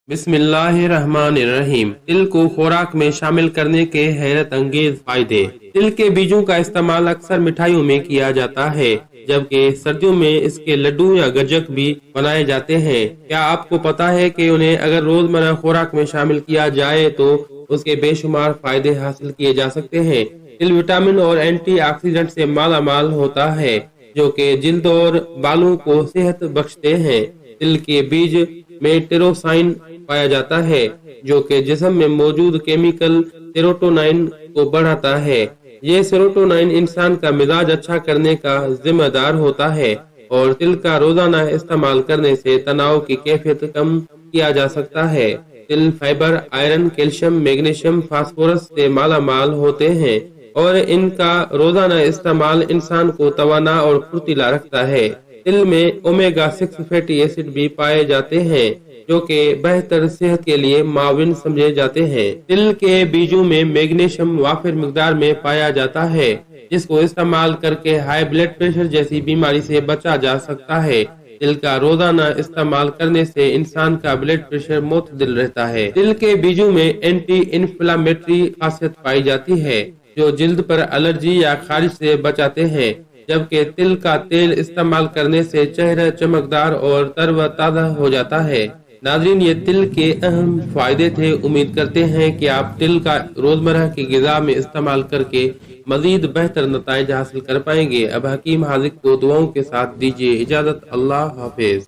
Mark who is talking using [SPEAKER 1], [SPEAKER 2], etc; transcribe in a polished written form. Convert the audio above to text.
[SPEAKER 1] बिस्मिल्लाहिर्रहमानिर्रहीम। तिल को खुराक में शामिल करने के हैरत अंगेज फायदे। तिल के बीजों का इस्तेमाल अक्सर मिठाइयों में किया जाता है, जबकि सर्दियों में इसके लड्डू या गज्जक भी बनाए जाते हैं। क्या आपको पता है कि उन्हें अगर रोजमर्रा खुराक में शामिल किया जाए तो उसके बेशुमार फायदे हासिल किए जा सकते हैं। तिल विटामिन और एंटीऑक्सीडेंट से माला माल होता है, जो कि जिल्द और बालों को सेहत बख्शते हैं। तिल के बीज में टिरोसाइन पाया जाता है, जो कि जिस्म में मौजूद केमिकल सेरोटोनिन को बढ़ाता है। ये सेरोटोनिन इंसान का मिजाज अच्छा करने का जिम्मेदार होता है और तिल का रोजाना इस्तेमाल करने से तनाव की कैफियत कम किया जा सकता है। तिल fibre, iron, calcium, magnesium, phosphorus से माला माल होते हैं और इनका रोजाना इस्तेमाल इंसान को तवाना और फुर्तीला रखता है। तिल में ओमेगा 6 फैटी एसिड भी पाए जाते हैं, जो कि बेहतर सेहत के लिए माविन समझे जाते हैं। तिल के बीजों में मैग्नीशियम वाफिर मिकदार में पाया जाता है, जिसको इस्तेमाल करके हाई ब्लड प्रेशर जैसी बीमारी से बचा जा सकता है। तिल का रोजाना इस्तेमाल करने से इंसान का ब्लड प्रेशर मुतदिल रहता है। तिल के बीजों में एंटी इन्फ्लामेटरी खासियत पाई जाती है, जो जिल्द पर एलर्जी या खारिश से बचाते हैं, जबकि तिल का तेल इस्तेमाल करने से चेहरा चमकदार और तरोताजा हो जाता है। नाज़रीन, ये तिल के अहम फायदे थे। उम्मीद करते हैं कि आप तिल का रोजमर्रा की ग़िज़ा में इस्तेमाल करके मजीद बेहतर नताइज हासिल कर पाएंगे। अब हकीम हाजिक को दुआओं के साथ दीजिए इजाजत। अल्लाह हाफिज।